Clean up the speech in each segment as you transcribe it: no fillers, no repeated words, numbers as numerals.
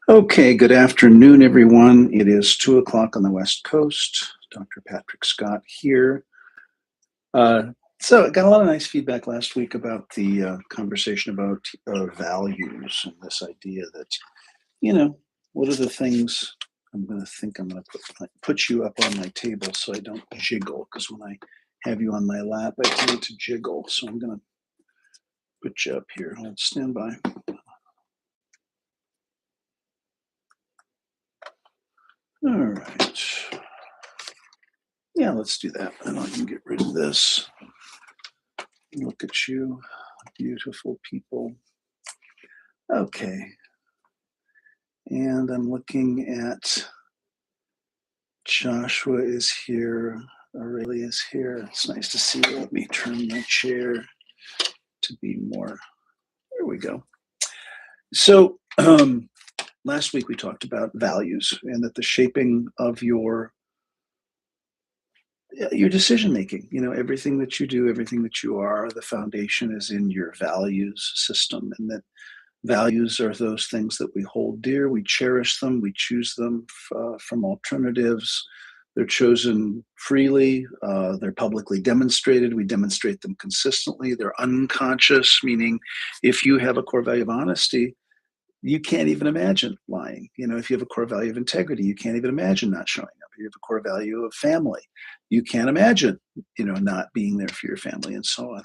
Okay, good afternoon, everyone. It is 2 o'clock on the West Coast. Dr. Patrick Scott here. So I got a lot of nice feedback last week about the conversation about values and this idea that, you know, what are the things I'm going to put you up on my table so I don't jiggle, because when I have you on my lap, I tend to jiggle. So I'm going to put you up here. Hold, stand by. All right. Yeah, let's do that. And I can get rid of this. Look at you, beautiful people. Okay. And I'm looking at Joshua is here. Aurelia is here. It's nice to see you. Let me turn my chair to be more. There we go. So last week we talked about values and that the shaping of your decision making, everything that you do, everything that you are, the foundation is in your values system, and that values are those things that we hold dear, we cherish them, we choose them from alternatives. They're chosen freely, they're publicly demonstrated, we demonstrate them consistently. They're unconscious, meaning if you have a core value of honesty, you can't even imagine lying. If you have a core value of integrity, you can't even imagine not showing up. If you have a core value of family, you can't imagine, not being there for your family, and so on.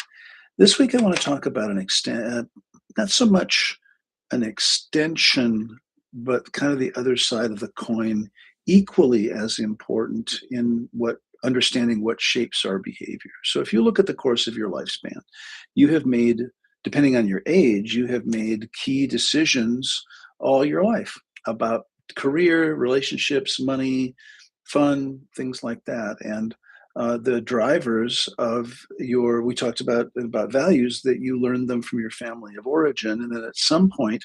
This week, I want to talk about not so much an extension, but kind of the other side of the coin, equally as important in understanding what shapes our behavior. So if you look at the course of your lifespan, you have made, depending on your age, you have made key decisions all your life about career, relationships, money, fun, things like that. And the drivers of we talked about values, that you learned them from your family of origin. And then at some point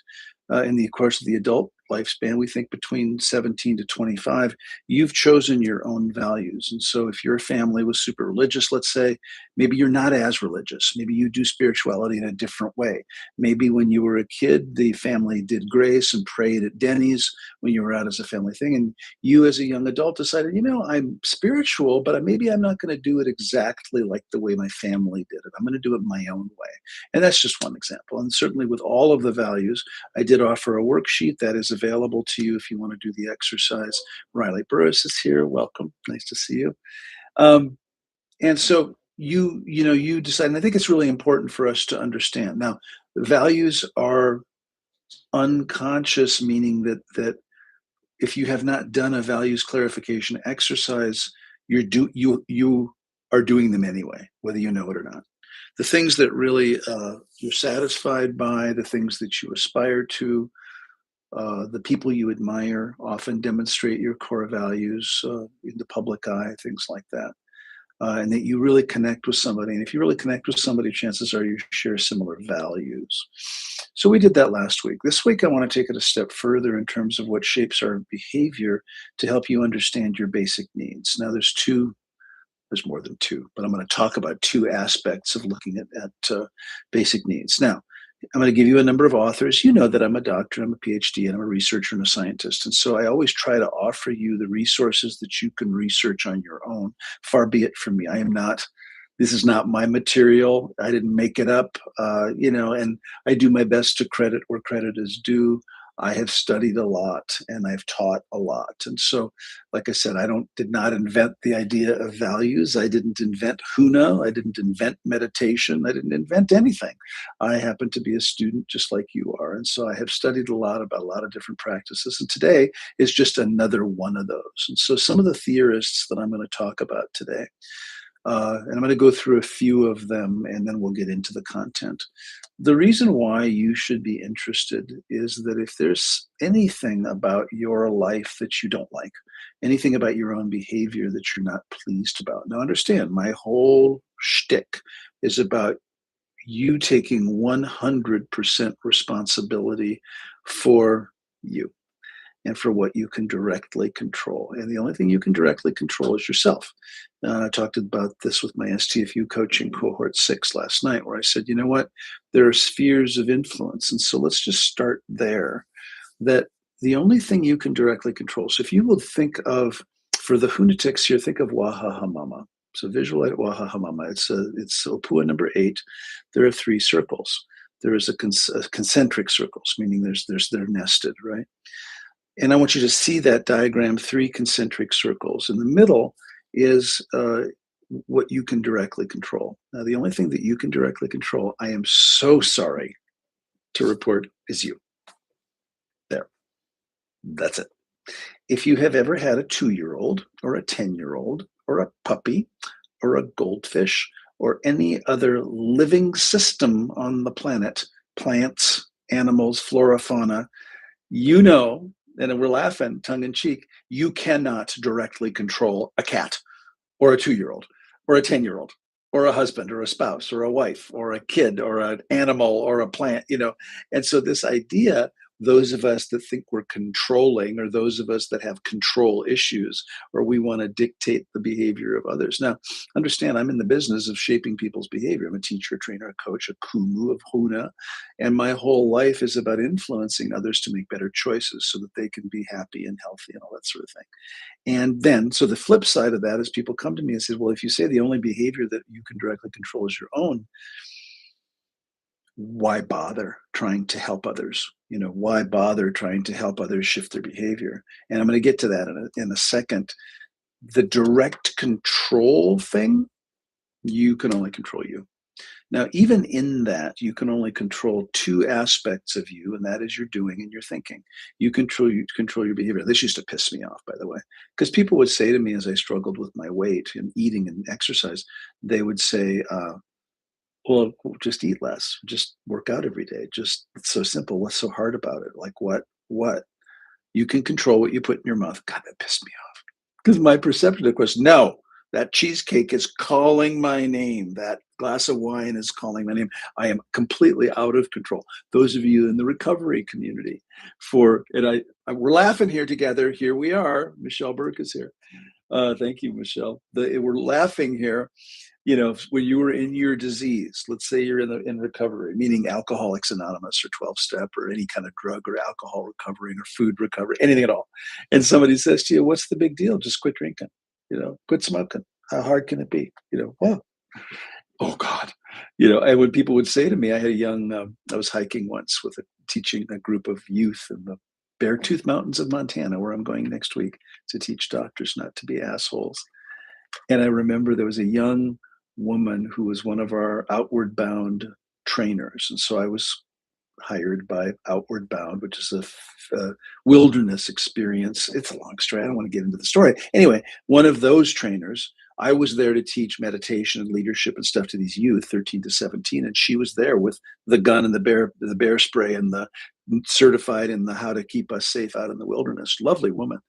in the course of the adult lifespan, we think between 17 to 25, you've chosen your own values. And so if your family was super religious, let's say, maybe you're not as religious. Maybe you do spirituality in a different way. Maybe when you were a kid, the family did grace and prayed at Denny's when you were out as a family thing. And you as a young adult decided, I'm spiritual, but maybe I'm not going to do it exactly like the way my family did it. I'm going to do it my own way. And that's just one example. And certainly with all of the values, I did offer a worksheet that is available to you if you want to do the exercise. Riley Burris is here. Welcome. Nice to see you. And so you decide, and I think it's really important for us to understand. Now, values are unconscious, meaning that if you have not done a values clarification exercise, you are doing them anyway, whether you know it or not. The things that really you're satisfied by, the things that you aspire to, the people you admire often demonstrate your core values in the public eye, things like that. And that you really connect with somebody. And if you really connect with somebody, chances are you share similar values. So we did that last week. This week, I want to take it a step further in terms of what shapes our behavior to help you understand your basic needs. Now, there's more than two, but I'm going to talk about two aspects of looking at basic needs. Now, I'm going to give you a number of authors. You know that I'm a doctor, I'm a PhD, and I'm a researcher and a scientist. And so I always try to offer you the resources that you can research on your own. Far be it from me. This is not my material. I didn't make it up, and I do my best to credit where credit is due. I have studied a lot and I've taught a lot. And so, like I said, did not invent the idea of values. I didn't invent HUNA. I didn't invent meditation. I didn't invent anything. I happen to be a student just like you are. And so I have studied a lot about a lot of different practices. And today is just another one of those. And so some of the theorists that I'm going to talk about today, and I'm going to go through a few of them and then we'll get into the content. The reason why you should be interested is that if there's anything about your life that you don't like, anything about your own behavior that you're not pleased about. Now, understand, my whole shtick is about you taking 100% responsibility for you and for what you can directly control. And the only thing you can directly control is yourself. I talked about this with my STFU coaching cohort 6 last night, where I said, you know what, there are spheres of influence. And so let's just start there. That The only thing you can directly control. So if you will think of, for the Hunatics here, think of Wahahamama. So visualize Wahahamama. It's Opua number 8. There are 3 circles. There is a concentric circles, meaning they're nested, right? And I want you to see that diagram, 3 concentric circles. In the middle is what you can directly control. Now, the only thing that you can directly control, I am so sorry to report, is you. There. That's it. If you have ever had a 2-year-old or a 10-year-old or a puppy or a goldfish or any other living system on the planet, plants, animals, flora, fauna, you know, and we're laughing tongue in cheek, you cannot directly control a cat or a 2-year-old or a 10-year-old or a husband or a spouse or a wife or a kid or an animal or a plant, And so this idea, those of us that think we're controlling, or those of us that have control issues, or we want to dictate the behavior of others. Now, understand, I'm in the business of shaping people's behavior. I'm a teacher, a trainer, a coach, a kumu of Huna, and my whole life is about influencing others to make better choices so that they can be happy and healthy and all that sort of thing. And then, so the flip side of that is people come to me and say, well, if you say the only behavior that you can directly control is your own, why bother trying to help others? Why bother trying to help others shift their behavior? And I'm going to get to that in a second. The direct control thing, you can only control you. Now, even in that, you can only control 2 aspects of you, and that is your doing and your thinking. You control your behavior. This used to piss me off, by the way, because people would say to me as I struggled with my weight and eating and exercise, they would say, well, just eat less, just work out every day. Just, it's so simple. What's so hard about it? Like what? What? You can control what you put in your mouth. God, that pissed me off. Because my perception, of course, no, that cheesecake is calling my name. That glass of wine is calling my name. I am completely out of control. Those of you in the recovery community, we're laughing here together. Here we are. Michelle Burke is here. Thank you, Michelle. We're laughing here. When you were in your disease, let's say you're in recovery, meaning Alcoholics Anonymous or 12-step or any kind of drug or alcohol recovering or food recovery, anything at all. And somebody says to you, what's the big deal? Just quit drinking, quit smoking. How hard can it be? Well, oh God, and when people would say to me, I was hiking once teaching a group of youth in the Beartooth Mountains of Montana, where I'm going next week to teach doctors not to be assholes. And I remember there was a young woman who was one of our Outward Bound trainers. And so I was hired by Outward Bound, which is a wilderness experience. It's a long story. I don't want to get into the story. Anyway, one of those trainers, I was there to teach meditation and leadership and stuff to these youth, 13 to 17. And she was there with the gun and the bear spray and the certified in the how to keep us safe out in the wilderness. Lovely woman.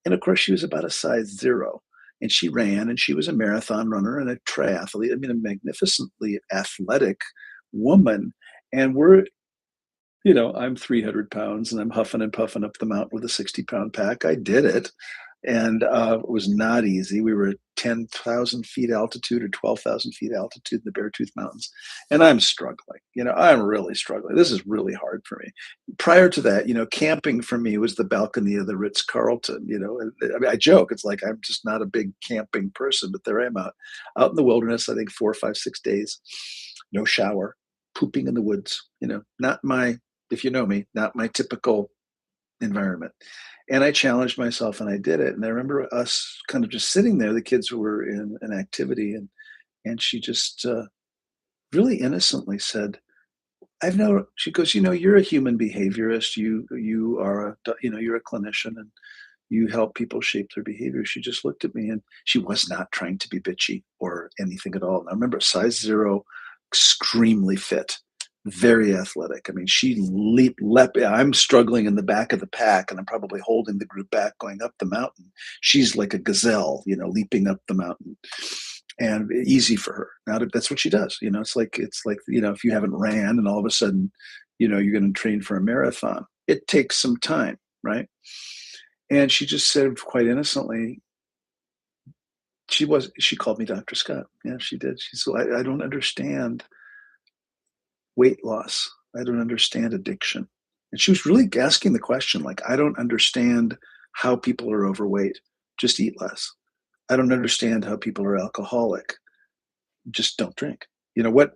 And of course, she was about a size 0. And she ran, and she was a marathon runner and a triathlete. I mean, a magnificently athletic woman. And I'm 300 pounds and I'm huffing and puffing up the mountain with a 60-pound pack. I did it. And it was not easy. We were at 10,000 feet altitude or 12,000 feet altitude in the Beartooth Mountains. And I'm struggling. I'm really struggling. This is really hard for me. Prior to that, camping for me was the balcony of the Ritz-Carlton. I mean, I joke. It's like I'm just not a big camping person, but there I am out in the wilderness, I think 4, 5, 6 days, no shower, pooping in the woods, if you know me, not my typical environment. And I challenged myself and I did it. And I remember us kind of just sitting there, the kids were in an activity, and she just really innocently said, she goes, you're a human behaviorist. You are you're a clinician and you help people shape their behavior. She just looked at me and she was not trying to be bitchy or anything at all. And I remember size 0, extremely fit, very athletic. I mean, she leaped. I'm struggling in the back of the pack, and I'm probably holding the group back going up the mountain. She's like a gazelle, leaping up the mountain, and easy for her. Now that's what she does. It's like if you haven't ran and all of a sudden, you're going to train for a marathon. It takes some time, right? And she just said quite innocently, she called me Dr. Scott. Yeah, she did. She said, I don't understand weight loss. I don't understand addiction. And she was really asking the question, like, I don't understand how people are overweight. Just eat less. I don't understand how people are alcoholic. Just don't drink. You know what?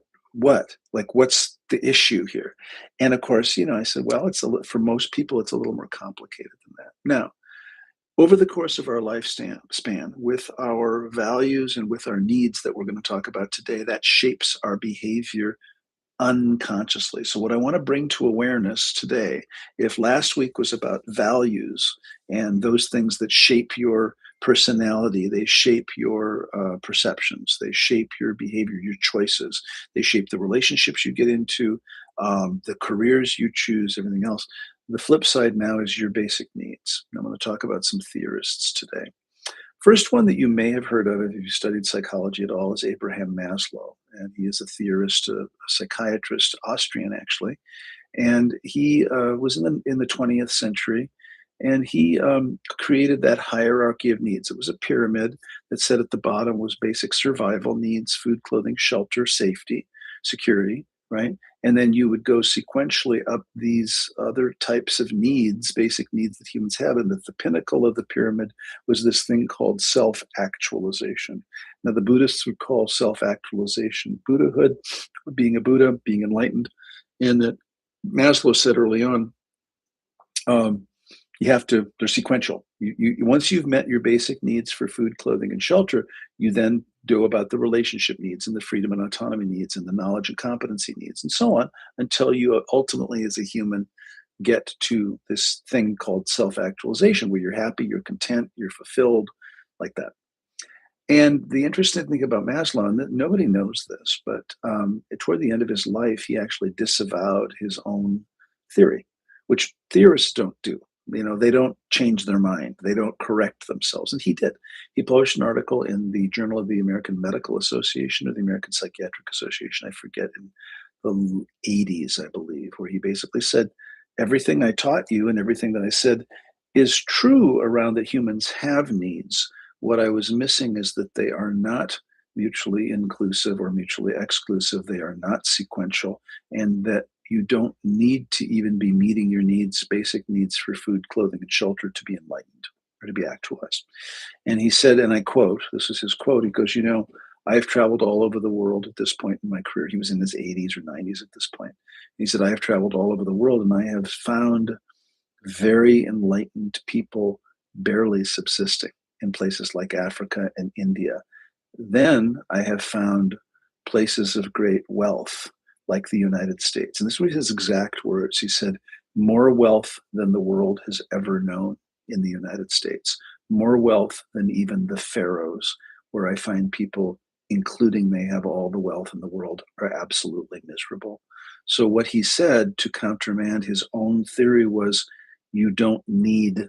Like, what's the issue here? And of course, I said, well, for most people, it's a little more complicated than that. Now, over the course of our lifespan, with our values and with our needs that we're going to talk about today, that shapes our behavior unconsciously. So, what I want to bring to awareness today, if last week was about values and those things that shape your personality, they shape your perceptions, they shape your behavior, your choices, they shape the relationships you get into, the careers you choose, everything else. The flip side now is your basic needs. And I'm going to talk about some theorists today. First one that you may have heard of if you studied psychology at all is Abraham Maslow. And he is a theorist, a psychiatrist, Austrian actually. And he was in the 20th century. And he created that hierarchy of needs. It was a pyramid that said at the bottom was basic survival needs, food, clothing, shelter, safety, security, right? And then you would go sequentially up these other types of needs, basic needs that humans have. And that the pinnacle of the pyramid was this thing called self actualization. Now, the Buddhists would call self actualization Buddhahood, being a Buddha, being enlightened. And that Maslow said early on, um, they're sequential. Once you've met your basic needs for food, clothing, and shelter, you then go about the relationship needs and the freedom and autonomy needs and the knowledge and competency needs and so on until you ultimately, as a human, get to this thing called self-actualization where you're happy, you're content, you're fulfilled, like that. And the interesting thing about Maslow, and that nobody knows this, but toward the end of his life, he actually disavowed his own theory, which theorists don't do. They don't change their mind. They don't correct themselves. And he did. He published an article in the Journal of the American Medical Association or the American Psychiatric Association, I forget, in the 80s, I believe, where he basically said, everything I taught you and everything that I said is true around that humans have needs. What I was missing is that they are not mutually inclusive or mutually exclusive. They are not sequential, and that you don't need to even be meeting your needs, basic needs for food, clothing, and shelter to be enlightened or to be actualized. And he said, and I quote, this is his quote, he goes, I've traveled all over the world at this point in my career. He was in his 80s or 90s at this point. He said, I have traveled all over the world and I have found very enlightened people barely subsisting in places like Africa and India. Then I have found places of great wealth like the United States. And this was his exact words. He said, more wealth than the world has ever known in the United States, more wealth than even the pharaohs, where I find people, including they have all the wealth in the world, are absolutely miserable. So what he said to countermand his own theory was, you don't need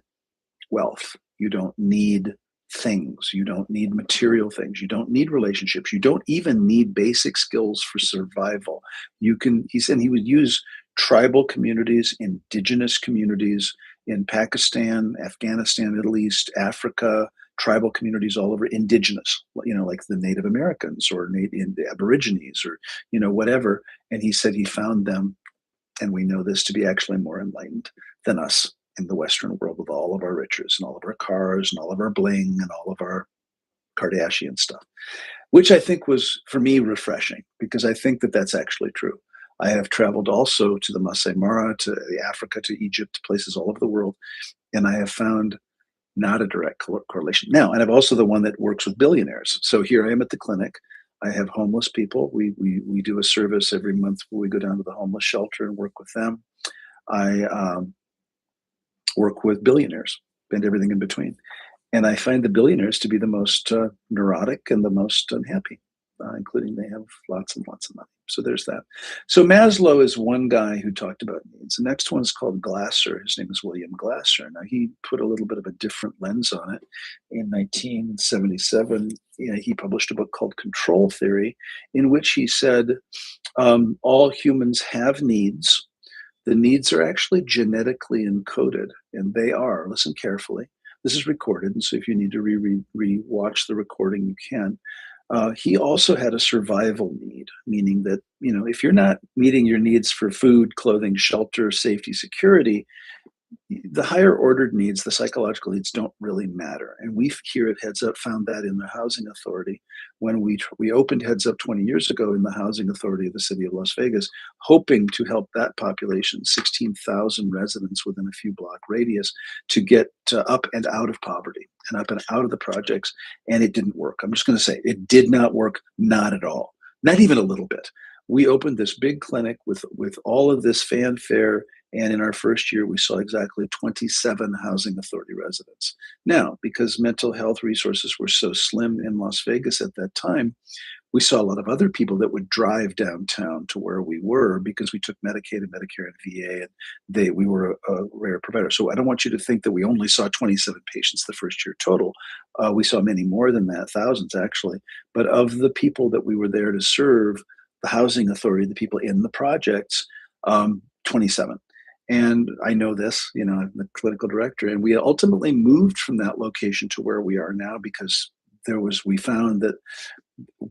wealth. You don't need things. You don't need material things. You don't need relationships. You don't even need basic skills for survival. He said he would use tribal communities, indigenous communities in Pakistan, Afghanistan, Middle East, Africa, tribal communities all over, indigenous, like the Native Americans or the Aborigines or, whatever. And he said he found them, and we know this to be actually more enlightened than us in the Western world with all of our riches and all of our cars and all of our bling and all of our Kardashian stuff, which I think was, for me, refreshing because I think that that's actually true. I have traveled also to the Masai Mara, to Africa, to Egypt, places all over the world, and I have found not a direct correlation. Now, and I'm also the one that works with billionaires. So here I am at the clinic. I have homeless people. We do a service every month where we go down to the homeless shelter and work with them. I work with billionaires and everything in between. And I find the billionaires to be the most neurotic and the most unhappy, including they have lots and lots of money. So there's that. So Maslow is one guy who talked about needs. The next one is called Glasser. His name is William Glasser. Now, he put a little bit of a different lens on it. In 1977, he published a book called Control Theory, in which he said all humans have needs. The needs are actually genetically encoded, and they are, listen carefully, this is recorded, and so if you need to re-watch the recording, you can. He also had a survival need, meaning that, if you're not meeting your needs for food, clothing, shelter, safety, security, the higher ordered needs, the psychological needs, don't really matter. And we here at Heads Up found that in the Housing Authority when we opened Heads Up 20 years ago in the Housing Authority of the city of Las Vegas, hoping to help that population, 16,000 residents within a few block radius, to get up and out of poverty and up and out of the projects. And it didn't work. I'm just going to say it did not work, not at all, not even a little bit. We opened this big clinic with all of this fanfare, and in our first year, we saw exactly 27 housing authority residents. Now, because mental health resources were so slim in Las Vegas at that time, we saw a lot of other people that would drive downtown to where we were because we took Medicaid and Medicare and VA, and we were a rare provider. So I don't want you to think that we only saw 27 patients the first year total. We saw many more than that, thousands actually. But of the people that we were there to serve, the housing authority, the people in the projects, 27. And I know this, I'm the clinical director, and we ultimately moved from that location to where we are now because we found that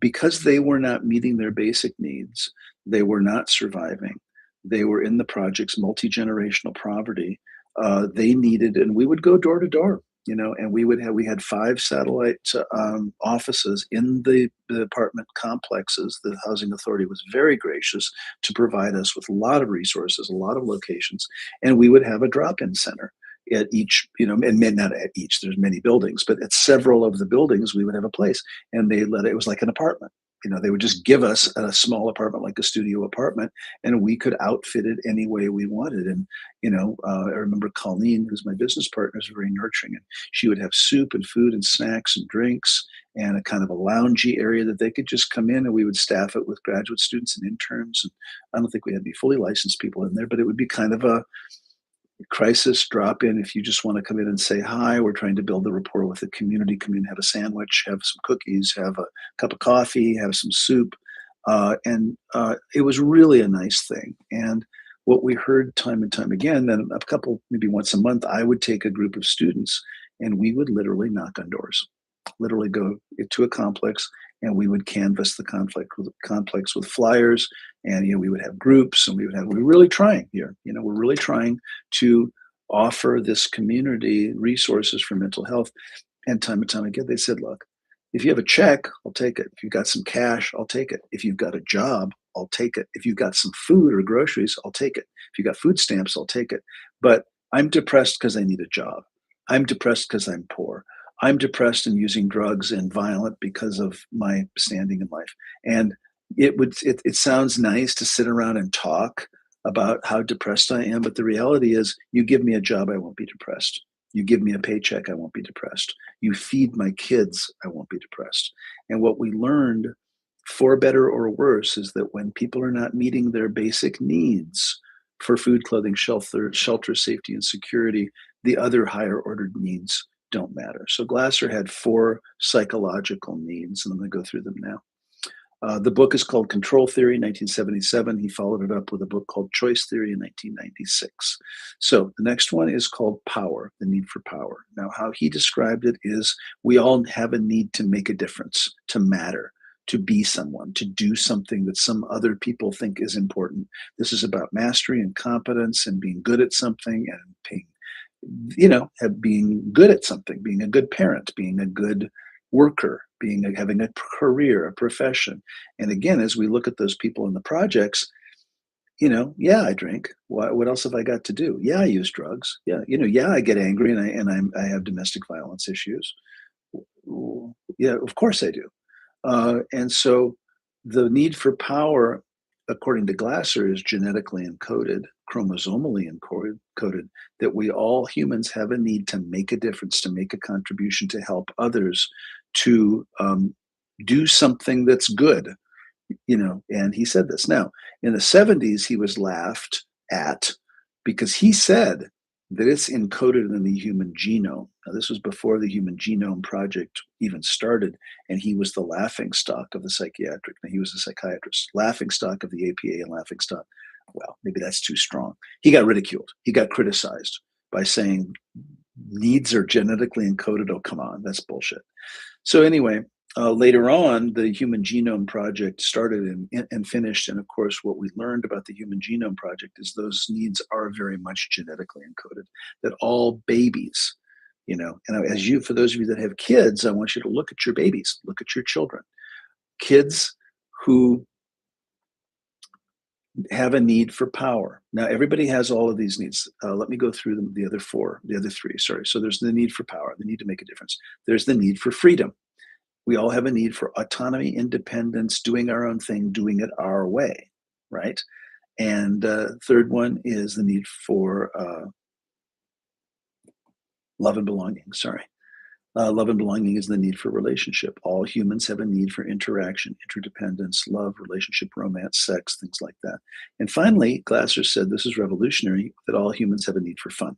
because they were not meeting their basic needs, they were not surviving. They were in the project's multi-generational poverty. They needed, and we would go door to door, and we had 5 satellite offices in the apartment complexes. The housing authority was very gracious to provide us with a lot of resources, a lot of locations, and we would have a drop-in center at each, and not at each, there's many buildings, but at several of the buildings we would have a place, and it was like an apartment. They would just give us a small apartment, like a studio apartment, and we could outfit it any way we wanted. And I remember Colleen, who's my business partner, is very nurturing, and she would have soup and food and snacks and drinks and a kind of a loungy area that they could just come in, and we would staff it with graduate students and interns. And I don't think we had any fully licensed people in there, but it would be kind of a crisis drop in. If you just want to come in and say hi, we're trying to build the rapport with the community. Come in, have a sandwich, have some cookies, have a cup of coffee, have some soup. And it was really a nice thing. And what we heard time and time again, then maybe once a month, I would take a group of students and we would literally knock on doors, literally go to a complex, and we would canvass the complex with flyers, and we would have groups, and we're really trying here. We're really trying to offer this community resources for mental health. And time again, they said, look, if you have a check, I'll take it. If you've got some cash, I'll take it. If you've got a job, I'll take it. If you've got some food or groceries, I'll take it. If you've got food stamps, I'll take it. But I'm depressed because I need a job. I'm depressed because I'm poor. I'm depressed and using drugs and violent because of my standing in life. And it sounds nice to sit around and talk about how depressed I am, but the reality is, you give me a job, I won't be depressed. You give me a paycheck, I won't be depressed. You feed my kids, I won't be depressed. And what we learned, for better or worse, is that when people are not meeting their basic needs for food, clothing, shelter, safety, and security, the other higher ordered needs don't matter. So Glasser had 4 psychological needs, and I'm going to go through them now. The book is called Control Theory, 1977. He followed it up with a book called Choice Theory in 1996. So the next one is called Power, the need for power. Now, how he described it is, we all have a need to make a difference, to matter, to be someone, to do something that some other people think is important. This is about mastery and competence and being good at something, and being good at something, being a good parent, being a good worker, having a career, a profession. And again, as we look at those people in the projects, yeah, I drink. What else have I got to do? Yeah, I use drugs. Yeah, yeah, I get angry, and I have domestic violence issues. Yeah, of course I do. And so the need for power, according to Glasser, is genetically encoded, chromosomally encoded, that we all humans have a need to make a difference, to make a contribution, to help others, to do something that's good. And he said this. Now, in the 70s, he was laughed at because he said that it's encoded in the human genome. Now, this was before the Human Genome Project even started, and he was the laughing stock of the psychiatric. Now, he was a psychiatrist, laughing stock of the APA, and laughing stock. Well, maybe that's too strong. He got ridiculed. He got criticized by saying needs are genetically encoded. Oh, come on, that's bullshit. So anyway, Later on, the Human Genome Project started and finished. And of course, what we learned about the Human Genome Project is those needs are very much genetically encoded, that all babies, and as you, for those of you that have kids, I want you to look at your babies, look at your children, kids who have a need for power. Now, everybody has all of these needs. Let me go through them, the other three, sorry. So there's the need for power, the need to make a difference. There's the need for freedom. We all have a need for autonomy, independence, doing our own thing, doing it our way, right? And third one is the need for love and belonging. Sorry. Love and belonging is the need for relationship. All humans have a need for interaction, interdependence, love, relationship, romance, sex, things like that. And finally, Glasser said this is revolutionary, that all humans have a need for fun.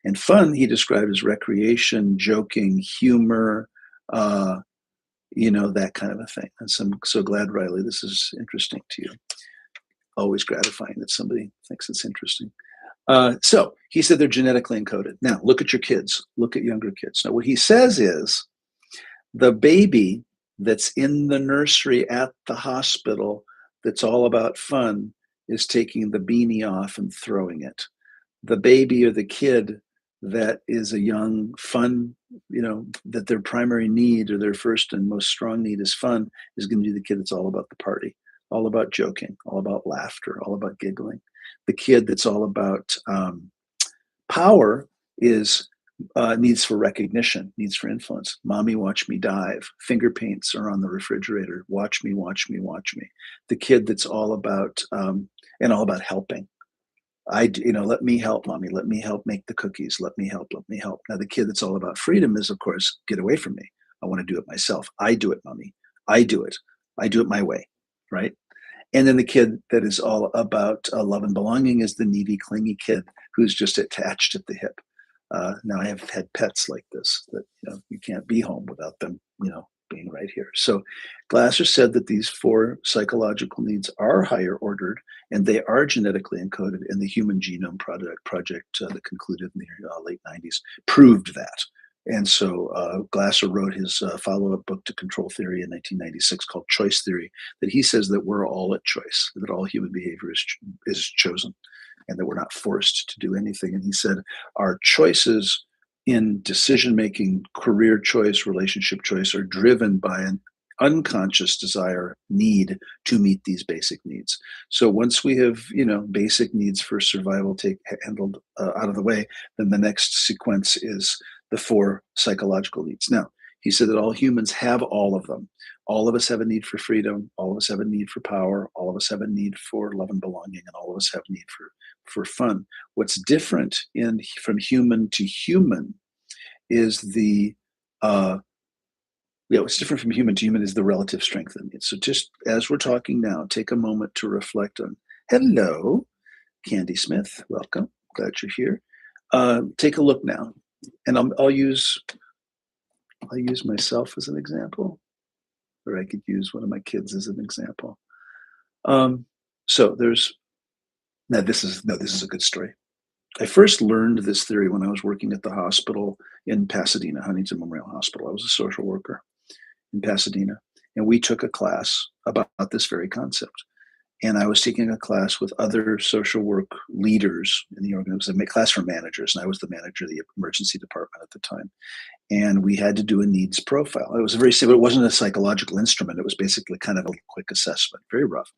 And fun, he described as recreation, joking, humor, that kind of a thing. And so I'm so glad, Riley, this is interesting to you. Always gratifying that somebody thinks it's interesting. So he said they're genetically encoded. Now, look at your kids, look at younger kids. Now, what he says is the baby that's in the nursery at the hospital that's all about fun is taking the beanie off and throwing it. The baby or the kid that is a young, fun, that their primary need or their first and most strong need is fun is going to be the kid that's all about the party, all about joking, all about laughter, all about giggling. The kid that's all about power is needs for recognition, needs for influence. Mommy, watch me dive. Finger paints are on the refrigerator. Watch me, watch me, watch me. The kid that's all about and all about helping. Let me help, mommy. Let me help make the cookies. Let me help. Let me help. Now, the kid that's all about freedom is, of course, get away from me. I want to do it myself. I do it, mommy. I do it. I do it my way, right? And then the kid that is all about love and belonging is the needy, clingy kid who's just attached at the hip. Now, I have had pets like this that you can't be home without them, being right here. So Glasser said that these four psychological needs are higher ordered and they are genetically encoded, and the Human Genome Project that concluded in the late 90s proved that. And so Glasser wrote his follow-up book to Control Theory in 1996 called Choice Theory, that he says that we're all at choice, that all human behavior is chosen, and that we're not forced to do anything. And he said our choices in decision-making, career choice, relationship choice are driven by an unconscious desire, need to meet these basic needs. So once we have, basic needs for survival handled out of the way, then the next sequence is the four psychological needs. Now, he said that all humans have all of them. All of us have a need for freedom. All of us have a need for power. All of us have a need for love and belonging, and all of us have a need for fun. What's different from human to human is what's different from human to human is the relative strength of it. So just as we're talking now, take a moment to reflect on, hello, Candy Smith, welcome, glad you're here. Take a look now, and I'll use myself as an example, or I could use one of my kids as an example. So this is a good story. I first learned this theory when I was working at the hospital in Pasadena, Huntington Memorial Hospital. I was a social worker in Pasadena, and we took a class about this very concept. And I was taking a class with other social work leaders in the organization, a class for managers, and I was the manager of the emergency department at the time. And we had to do a needs profile. It was very simple. It wasn't a psychological instrument. It was basically kind of a quick assessment, very rough.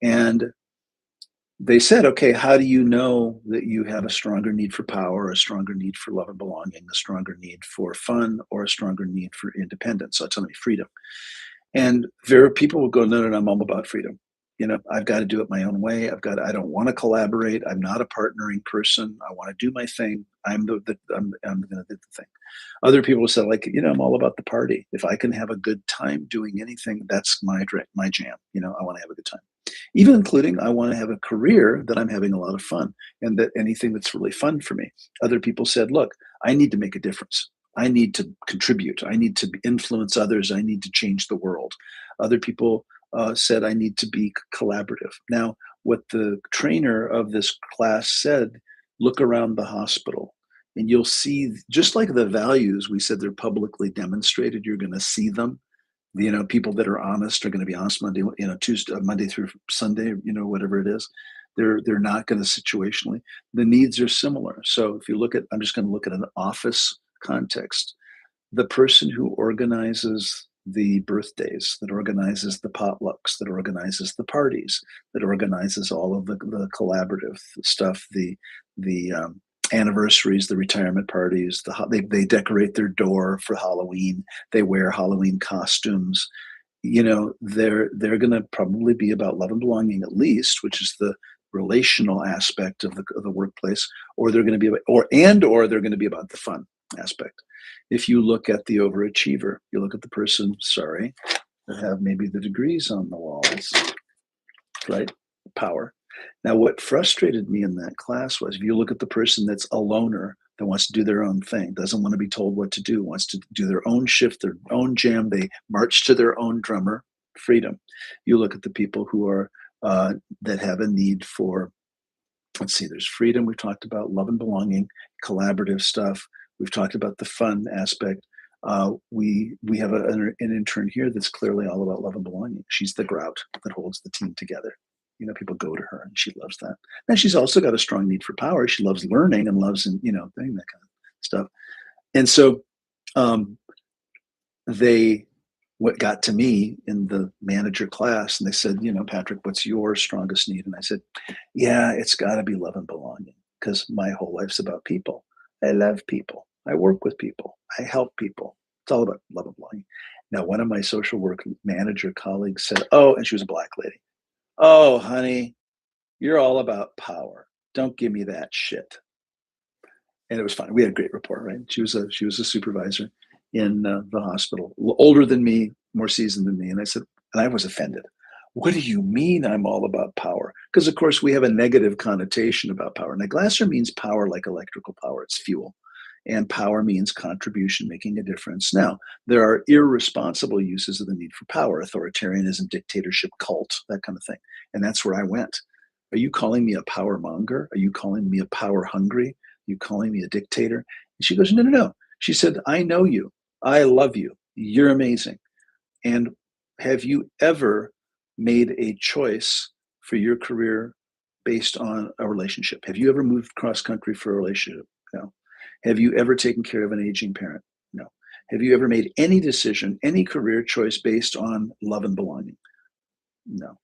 And they said, okay, how do you know that you have a stronger need for power, a stronger need for love and belonging, a stronger need for fun, or a stronger need for independence, autonomy, freedom? And people will go, no, I'm all about freedom. I've got to do it my own way. I don't want to collaborate. I'm not a partnering person. I want to do my thing. I'm going to do the thing. Other people say, I'm all about the party. If I can have a good time doing anything, that's my jam. I want to have a good time. Even including, I want to have a career that I'm having a lot of fun, and that anything that's really fun for me. Other people said, look, I need to make a difference. I need to contribute. I need to influence others. I need to change the world. Other people said I need to be collaborative. Now, what the trainer of this class said, look around the hospital and you'll see, just like the values, we said they're publicly demonstrated, you're going to see them People that are honest are going to be honest Monday, Tuesday, Monday through Sunday, whatever it is. They're not going to situationally. The needs are similar. So if you look at, I'm just going to look at an office context. The person who organizes the birthdays, that organizes the potlucks, that organizes the parties, that organizes all of the collaborative stuff, the anniversaries, the retirement parties, they decorate their door for Halloween, they wear Halloween costumes. They're going to probably be about love and belonging at least, which is the relational aspect of the workplace, or they're going to be about, or they're going to be about the fun aspect. If you look at the overachiever, you look at the person, that have maybe the degrees on the walls, right? Power. Now, what frustrated me in that class was if you look at the person that's a loner, that wants to do their own thing, doesn't want to be told what to do, wants to do their own shift, their own jam, they march to their own drummer, freedom. You look at the people who are, that have a need for, let's see, there's freedom. We've talked about love and belonging, collaborative stuff. We've talked about the fun aspect. We have an intern here that's clearly all about love and belonging. She's the grout that holds the team together. People go to her and she loves that. And she's also got a strong need for power. She loves learning and loves, doing that kind of stuff. And so what got to me in the manager class, and they said, Patrick, what's your strongest need? And I said, yeah, it's got to be love and belonging, because my whole life's about people. I love people. I work with people. I help people. It's all about love and belonging. Now, one of my social work manager colleagues said, and she was a Black lady. Oh, honey, you're all about power. Don't give me that shit. And it was fun. We had a great rapport, right? She was a supervisor in the hospital, older than me, more seasoned than me. And I was offended. What do you mean I'm all about power? Because, of course, we have a negative connotation about power. Now, Glasser means power like electrical power. It's fuel. And power means contribution, making a difference. Now, there are irresponsible uses of the need for power, authoritarianism, dictatorship, cult, that kind of thing. And that's where I went. Are you calling me a power monger? Are you calling me a power hungry? Are you calling me a dictator? And she goes, no, no, no. She said, I know you. I love you. You're amazing. And have you ever made a choice for your career based on a relationship? Have you ever moved cross country for a relationship? No. Have you ever taken care of an aging parent? No. Have you ever made any decision, any career choice based on love and belonging? No.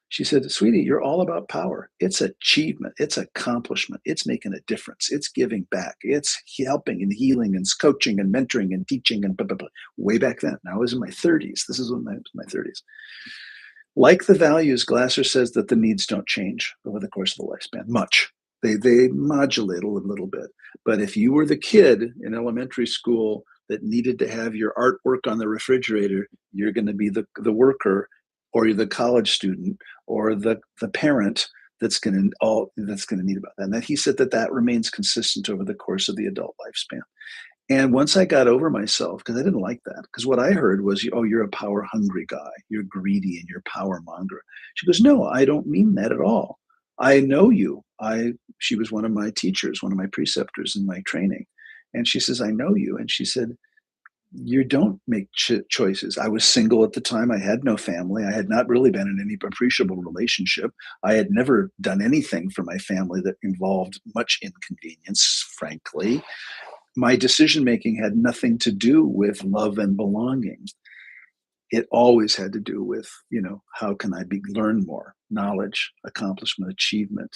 She said, sweetie, you're all about power. It's achievement. It's accomplishment. It's making a difference. It's giving back. It's helping and healing and coaching and mentoring and teaching and blah, blah, blah. Way back then. Now I was in my 30s. This is when I was in my 30s. Like the values, Glasser says that the needs don't change over the course of the lifespan much. They modulate a little bit. But if you were the kid in elementary school that needed to have your artwork on the refrigerator, you're going to be the worker, or you're the college student, or the parent that's going to need about that. And he said that remains consistent over the course of the adult lifespan. And once I got over myself, because I didn't like that, because what I heard was, you're a power hungry guy, you're greedy and you're power monger. She goes, no, I don't mean that at all. I know you. She was one of my teachers, one of my preceptors in my training. And she says, I know you. And she said, you don't make choices. I was single at the time. I had no family. I had not really been in any appreciable relationship. I had never done anything for my family that involved much inconvenience, frankly. My decision-making had nothing to do with love and belonging. It always had to do with, how can I learn more, knowledge, accomplishment, achievement,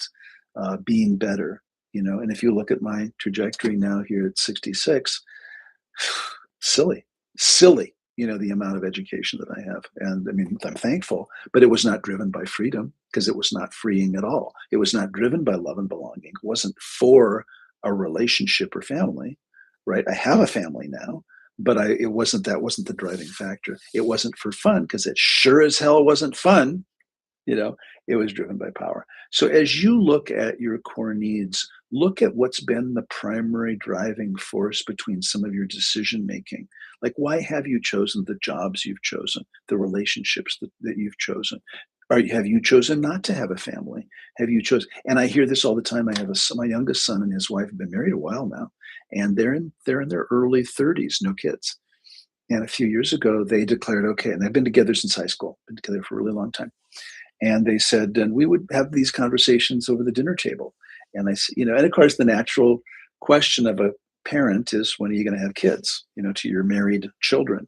being better, and if you look at my trajectory now here at 66, silly, the amount of education that I have. And I mean, I'm thankful, but it was not driven by freedom, because it was not freeing at all. It was not driven by love and belonging. It wasn't for a relationship or family, right? I have a family now, but that wasn't the driving factor. It wasn't for fun, because it sure as hell wasn't fun. It was driven by power. So as you look at your core needs, look at what's been the primary driving force between some of your decision making. Like, why have you chosen the jobs you've chosen, the relationships that you've chosen? Have you chosen not to have a family? Have you chosen? And I hear this all the time. I have my youngest son and his wife have been married a while now, and they're in their early 30s, no kids. And a few years ago, they declared, okay, and they've been together since high school, been together for a really long time. And they said, and we would have these conversations over the dinner table. And I, and of course, the natural question of a parent is, when are you going to have kids? To your married children.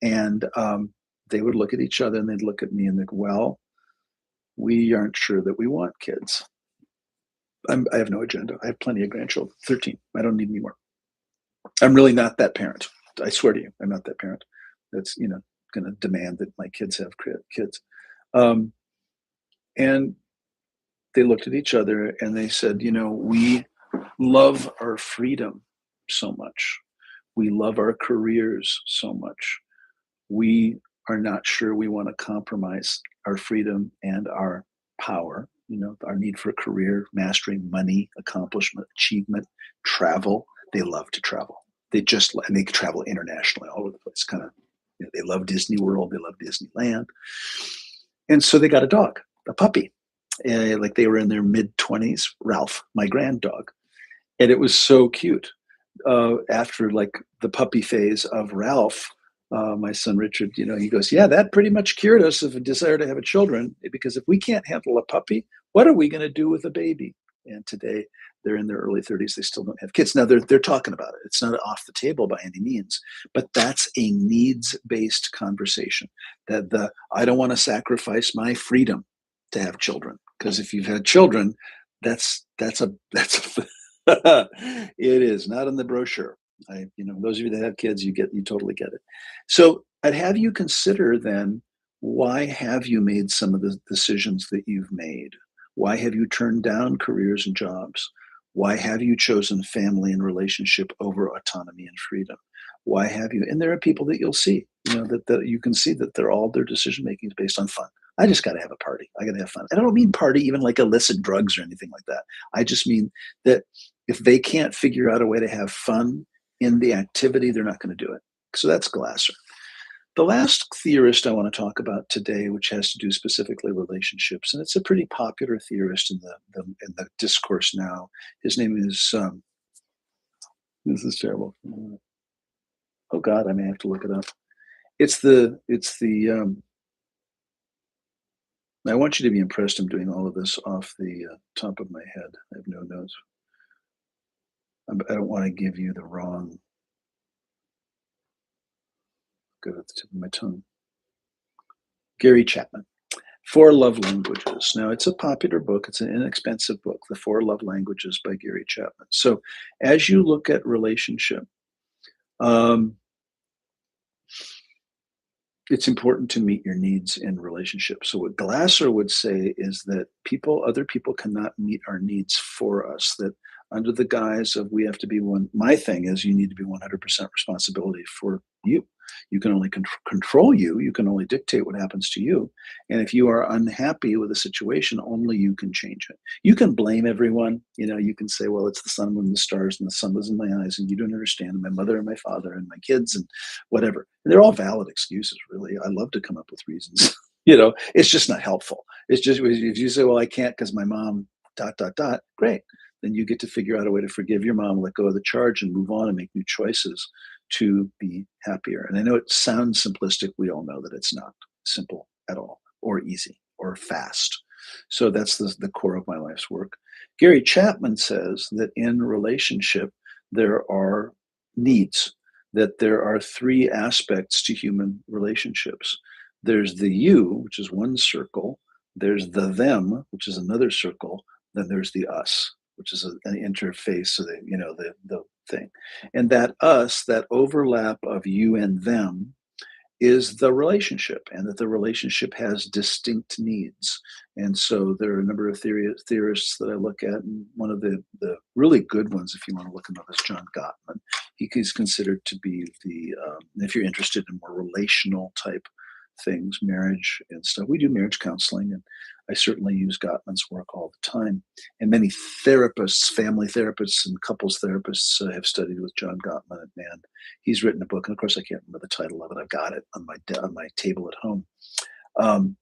And they would look at each other and they'd look at me and think, well, we aren't sure that we want kids. I have no agenda. I have plenty of grandchildren, 13. I don't need any more. I'm really not that parent. I swear to you, I'm not that parent that's, going to demand that my kids have kids. Um, and they looked at each other and they said, we love our freedom so much. We love our careers so much. We are not sure we want to compromise our freedom and our power, our need for a career, mastering money, accomplishment, achievement, travel. They love to travel. And they travel internationally all over the place. Kind of, they love Disney World. They love Disneyland. And so they got a dog, a puppy. Like they were in their mid-20s, Ralph, my grand dog. And it was so cute. After like the puppy phase of Ralph, my son Richard, he goes, yeah, that pretty much cured us of a desire to have a children, because if we can't handle a puppy, what are we going to do with a baby? And today they're in their early 30s. They still don't have kids. Now they're talking about it. It's not off the table by any means, but that's a needs-based conversation. That I don't want to sacrifice my freedom to have children, because if you've had children, that's a it is not in the brochure. Those of you that have kids, you totally get it. So I'd have you consider then, why have you made some of the decisions that you've made? Why have you turned down careers and jobs? Why have you chosen family and relationship over autonomy and freedom? Why have you? And there are people that you'll see, that you can see that their decision making is based on fun. I just got to have a party. I got to have fun. And I don't mean party even like illicit drugs or anything like that. I just mean that if they can't figure out a way to have fun in the activity, they're not going to do it. So that's Glasser. The last theorist I want to talk about today, which has to do specifically relationships, and it's a pretty popular theorist in the discourse now. His name is this is terrible. Oh God, I may have to look it up. It's the I want you to be impressed. I'm doing all of this off the top of my head. I have no notes. I don't want to give you the wrong. Good at the tip of my tongue. Gary Chapman, Four Love Languages. Now, it's a popular book. It's an inexpensive book, The Four Love Languages by Gary Chapman. So as you look at relationship, it's important to meet your needs in relationships. So what Glasser would say is that other people cannot meet our needs for us, that under the guise of we have to be one, my thing is you need to be 100% responsibility for you. You can only control you. You can only dictate what happens to you. And if you are unhappy with a situation, only you can change it. You can blame everyone. You can say, well, it's the sun, moon, and the stars, and the sun was in my eyes, and you don't understand, and my mother and my father and my kids and whatever. And they're all valid excuses, really. I love to come up with reasons. It's just not helpful. It's just, if you say, well, I can't because my mom, ... Great. Then you get to figure out a way to forgive your mom, let go of the charge, and move on and make new choices to be happier. And I know it sounds simplistic. We all know that it's not simple at all, or easy, or fast. So that's the core of my life's work. Gary Chapman says that in relationship, there are needs, that there are three aspects to human relationships. There's the you, which is one circle. There's the them, which is another circle. Then there's the us, which is an interface, so that, the thing. And that us, that overlap of you and them, is the relationship, and that the relationship has distinct needs. And so there are a number of theorists that I look at, and one of the really good ones, if you want to look him up, is John Gottman. He's considered to be if you're interested in more relational type things, marriage and stuff. We do marriage counseling, and I certainly use Gottman's work all the time. And many therapists, family therapists and couples therapists have studied with John Gottman, and he's written a book. And of course, I can't remember the title of it. I've got it on my table at home.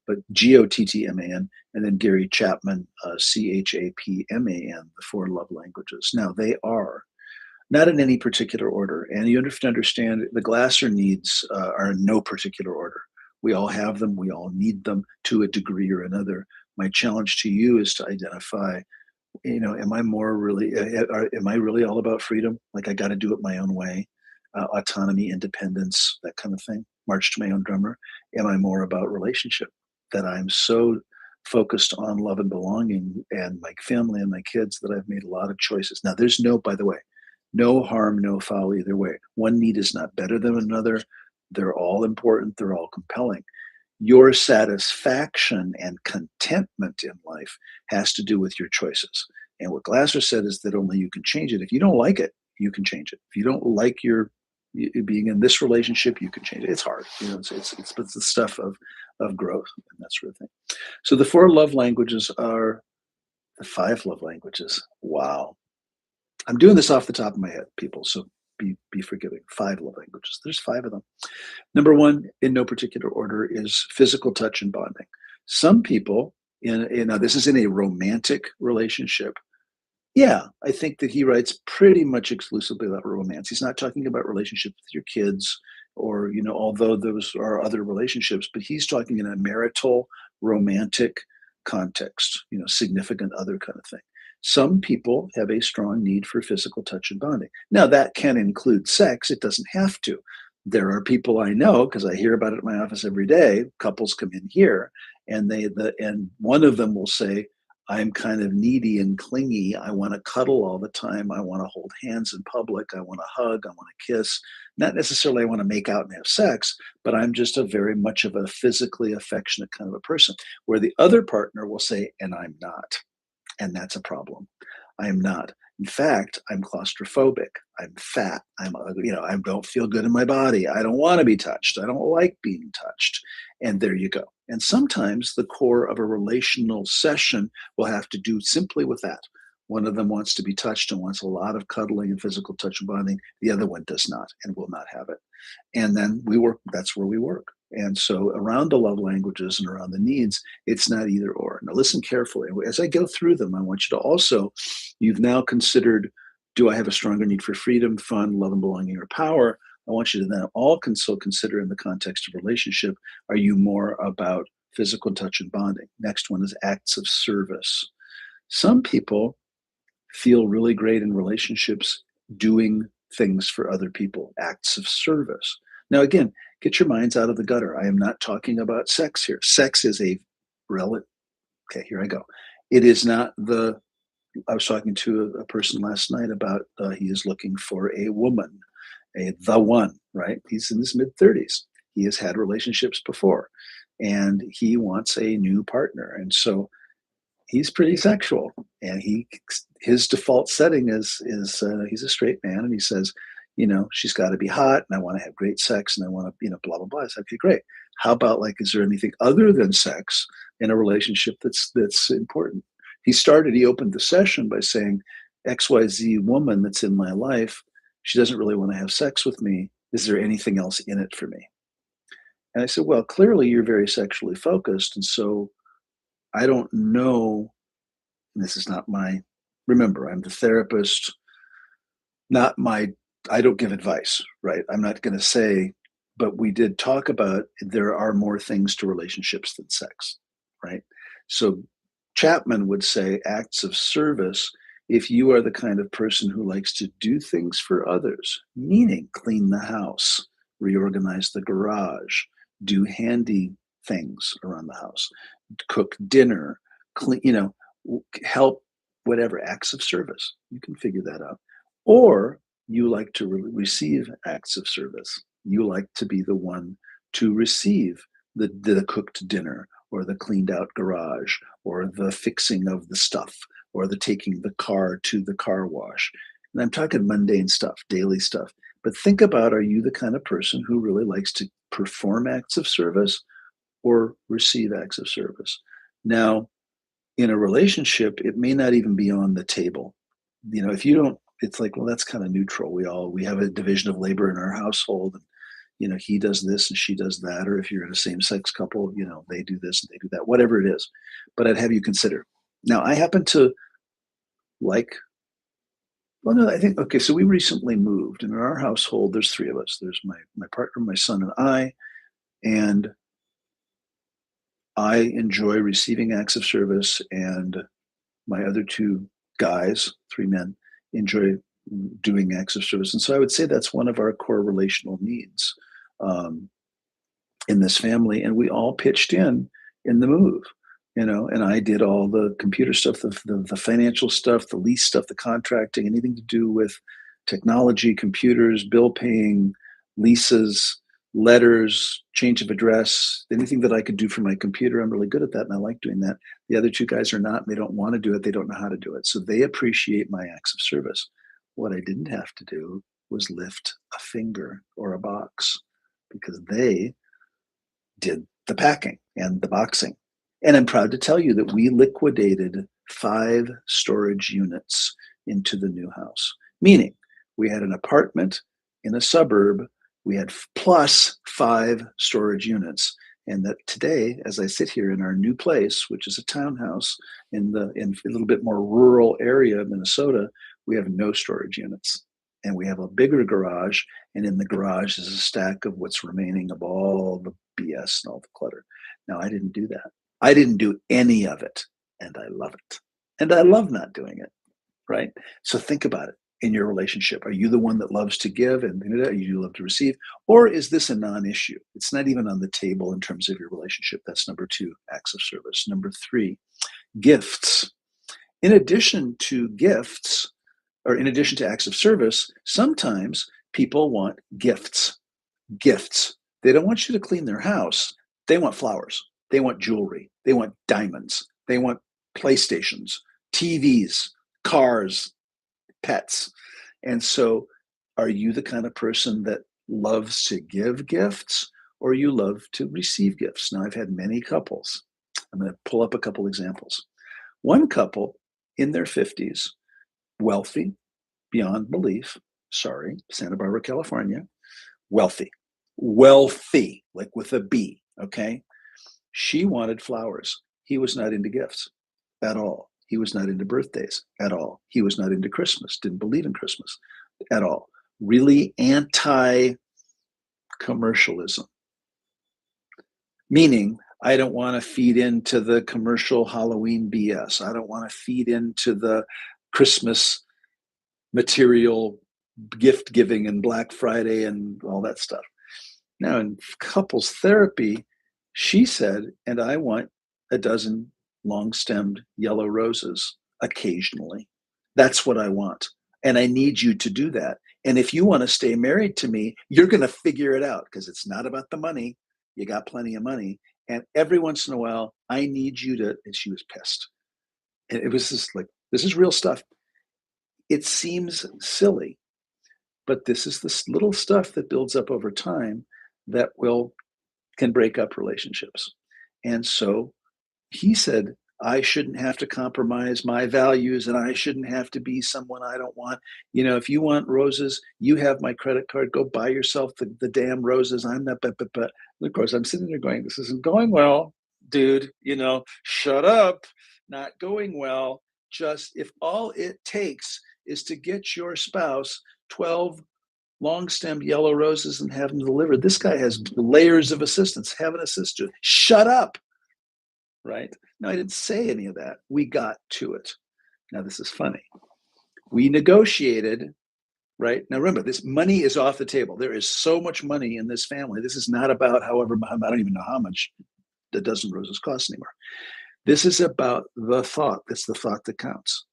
But Gottman, and then Gary Chapman, Chapman, The Four Love Languages. Now, they are not in any particular order. And you have to understand the Glasser needs are in no particular order. We all have them. We all need them to a degree or another. My challenge to you is to identify, am I more really, am I really all about freedom? Like I got to do it my own way, autonomy, independence, that kind of thing. March to my own drummer. Am I more about relationship? That I'm so focused on love and belonging and my family and my kids that I've made a lot of choices. Now, there's no, by the way, no harm, no foul either way. One need is not better than another. They're all important. They're all compelling. Your satisfaction and contentment in life has to do with your choices. And what Glasser said is that only you can change it. If you don't like it, you can change it. If you don't like being in this relationship, you can change it. It's hard, it's the stuff of growth and that sort of thing. So the four love languages are the five love languages. Wow, I'm doing this off the top of my head, people. So be forgiving. Five love languages. There's five of them. Number one, in no particular order, is physical touch and bonding. Some people, now this is in a romantic relationship. Yeah, I think that he writes pretty much exclusively about romance. He's not talking about relationships with your kids or, although those are other relationships, but he's talking in a marital, romantic context, significant other kind of thing. Some people have a strong need for physical touch and bonding. Now, that can include sex, it doesn't have to. There are people I know, because I hear about it in my office every day, couples come in here and and one of them will say, I'm kind of needy and clingy. I want to cuddle all the time. I want to hold hands in public. I want to hug. I want to kiss. Not necessarily I want to make out and have sex, but I'm just a very much of a physically affectionate kind of a person. Where the other partner will say, and I'm not. And that's a problem. I am not. In fact, I'm claustrophobic. I'm fat. I don't feel good in my body. I don't want to be touched. I don't like being touched. And there you go. And sometimes the core of a relational session will have to do simply with that. One of them wants to be touched and wants a lot of cuddling and physical touch and bonding. The other one does not and will not have it. And then we work, that's where we work. And so around the love languages and around the needs, it's not either or. Now listen carefully. As I go through them, I want you to also, you've now considered, do I have a stronger need for freedom, fun, love and belonging, or power? I want you to then also consider in the context of relationship, are you more about physical touch and bonding? Next one is acts of service. Some people feel really great in relationships doing things for other people, acts of service. Now, again, get your minds out of the gutter. I am not talking about sex here. Sex is a relative. Okay, here I go. It is not I was talking to a person last night about he is looking for a woman, the one, right? He's in his mid 30s. He has had relationships before and he wants a new partner. And so he's pretty sexual and his default setting is he's a straight man and he says, she's got to be hot and I want to have great sex and I want to, blah blah blah. I said, okay, great. How about, like, is there anything other than sex in a relationship that's important? He opened the session by saying, XYZ woman that's in my life, she doesn't really want to have sex with me. Is there anything else in it for me? And I said, well, clearly you're very sexually focused, and so I don't know. This is not remember, I'm the therapist, not I don't give advice, right? I'm not going to say, but we did talk about there are more things to relationships than sex, right? So Chapman would say acts of service. If you are the kind of person who likes to do things for others, meaning clean the house, reorganize the garage, do handy things around the house, cook dinner, clean, help, whatever, acts of service. You can figure that out. Or you like to receive acts of service. You like to be the one to receive the cooked dinner or the cleaned out garage or the fixing of the stuff or the taking the car to the car wash. And I'm talking mundane stuff, daily stuff. But think about, are you the kind of person who really likes to perform acts of service or receive acts of service? Now, in a relationship, it may not even be on the table. If you don't, it's like, well, that's kind of neutral. We have a division of labor in our household. And, he does this and she does that. Or if you're in a same-sex couple, they do this and they do that, whatever it is. But I'd have you consider. Now, I happen to like Well, no, I think, okay, so we recently moved, and in our household, there's three of us. There's my partner, my son, and I enjoy receiving acts of service, and my other two guys, three men, enjoy doing acts of service. And so I would say that's one of our core relational needs um, in this family. And we all pitched in the move, and I did all the computer stuff, the financial stuff, the lease stuff, the contracting, anything to do with technology, computers, bill paying, leases, letters, change of address, anything that I could do for my computer. I'm really good at that and I like doing that. The other two guys are not, and they don't want to do it. They don't know how to do it. So they appreciate my acts of service. What I didn't have to do was lift a finger or a box because they did the packing and the boxing. And I'm proud to tell you that we liquidated 5 storage units into the new house, meaning we had an apartment in a suburb, we had plus 5 storage units. And that today, as I sit here in our new place, which is a townhouse in a little bit more rural area of Minnesota, we have no storage units. And we have a bigger garage, and in the garage is a stack of what's remaining of all the BS and all the clutter. Now, I didn't do that. I didn't do any of it, and I love it. And I love not doing it, right? So think about it in your relationship. Are you the one that loves to give and you love to receive? Or is this a non issue? It's not even on the table in terms of your relationship. That's number 2, acts of service. Number 3, gifts. In addition to gifts, or in addition to acts of service, sometimes people want gifts. Gifts. They don't want you to clean their house. They want flowers. They want jewelry. They want diamonds. They want PlayStations, TVs, cars, pets. And so, are you the kind of person that loves to give gifts or you love to receive gifts? Now, I've had many couples. I'm going to pull up a couple examples. One couple in their 50s, wealthy beyond belief, sorry, Santa Barbara, California, wealthy, wealthy, like with a B, okay? She wanted flowers. He was not into gifts at all. He was not into birthdays at all. He was not into Christmas, didn't believe in Christmas at all. Really anti commercialism, meaning I don't want to feed into the commercial Halloween BS. I don't want to feed into the Christmas material gift giving and Black Friday and all that stuff. Now, in couples therapy, she said, and I want a dozen long stemmed yellow roses occasionally. That's what I want. And I need you to do that. And if you want to stay married to me, you're going to figure it out because it's not about the money. You got plenty of money. And every once in a while, I need you to. And she was pissed. And it was just like, this is real stuff. It seems silly, but this is this little stuff that builds up over time that can break up relationships. And so he said, I shouldn't have to compromise my values and I shouldn't have to be someone I don't want. If you want roses, you have my credit card. Go buy yourself the damn roses. I'm not, but of course, I'm sitting there going, this isn't going well, dude. Shut up. Not going well. Just if all it takes is to get your spouse 12 long-stemmed yellow roses and have them delivered. This guy has layers of assistance. Have an assistant. Shut up. Right? No, I didn't say any of that. We got to it. Now, this is funny. We negotiated, right? Now, remember, this money is off the table. There is so much money in this family. This is not about however, I don't even know how much a dozen roses cost anymore. This is about the thought. That's the thought that counts.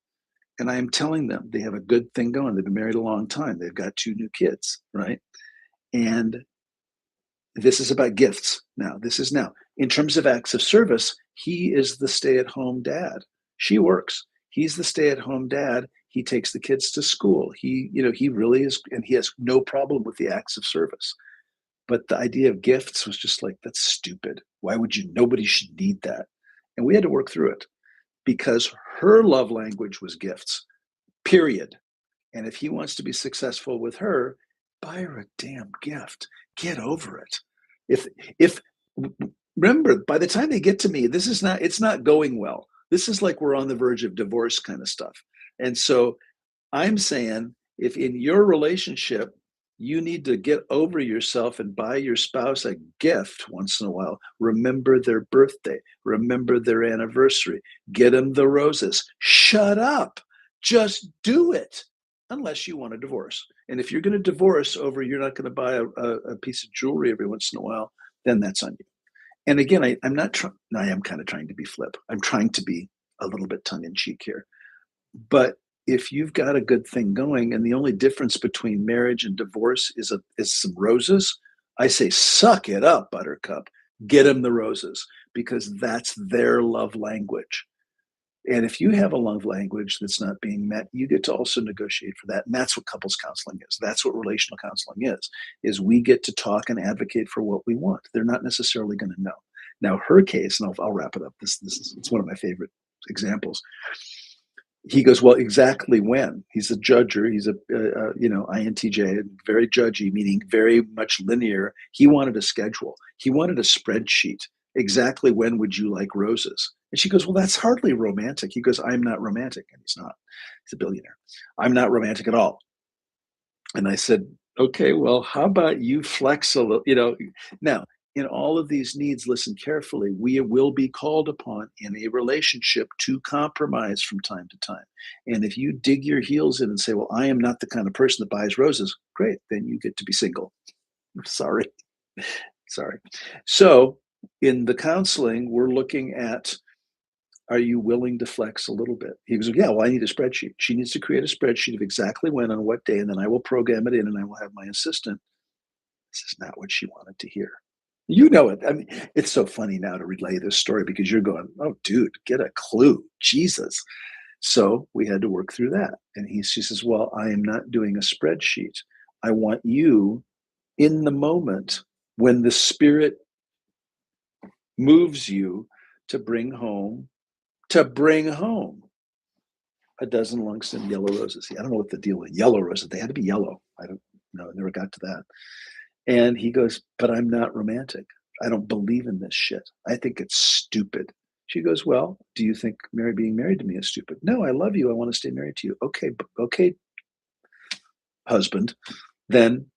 And I am telling them they have a good thing going. They've been married a long time. They've got 2 new kids, right? And this is about gifts now. In terms of acts of service, he is the stay-at-home dad. She works. He's the stay-at-home dad. He takes the kids to school. He really is, and he has no problem with the acts of service. But the idea of gifts was just like, that's stupid. Why would you? Nobody should need that. And we had to work through it because her love language was gifts, period. And if he wants to be successful with her, buy her a damn gift. Get over it. If remember, by the time they get to me, it's not going well. This is like we're on the verge of divorce kind of stuff. And so I'm saying if in your relationship, you need to get over yourself and buy your spouse a gift once in a while. Remember their birthday, remember their anniversary, get them the roses. Shut up. Just do it unless you want a divorce. And if you're going to divorce over you're not going to buy a piece of jewelry every once in a while, then that's on you. And again, I'm not trying, I am kind of trying to be flip. I'm trying to be a little bit tongue in cheek here. But if you've got a good thing going and the only difference between marriage and divorce is some roses, I say suck it up, buttercup. Get them the roses because that's their love language. And if you have a love language that's not being met, you get to also negotiate for that. And that's what couples counseling is. That's what relational counseling is we get to talk and advocate for what we want. They're not necessarily going to know. Now, her case, and I'll wrap it up. This is it's one of my favorite examples. He goes, well, exactly when? He's a judger. He's a INTJ, very judgy, meaning very much linear. He wanted a schedule. He wanted a spreadsheet. Exactly when would you like roses? And she goes, well, that's hardly romantic. He goes, I'm not romantic. And he's not. He's a billionaire. I'm not romantic at all. And I said, okay, well, how about you flex a little, now in all of these needs, listen carefully. We will be called upon in a relationship to compromise from time to time. And if you dig your heels in and say, well, I am not the kind of person that buys roses, great, then you get to be single. Sorry. Sorry. So in the counseling, we're looking at, are you willing to flex a little bit? He goes, yeah, well, I need a spreadsheet. She needs to create a spreadsheet of exactly when on what day, and then I will program it in and I will have my assistant. This is not what she wanted to hear. You know it. I mean, it's so funny now to relay this story because you're going, oh, dude, get a clue. Jesus. So we had to work through that. And she says, well, I am not doing a spreadsheet. I want you in the moment when the spirit moves you to bring home a dozen Langston yellow roses. I don't know what the deal with yellow roses. They had to be yellow. I don't know. I never got to that. And he goes, but I'm not romantic. I don't believe in this shit. I think it's stupid. She goes, well, do you think being married to me is stupid? No, I love you. I want to stay married to you. Okay, husband. Then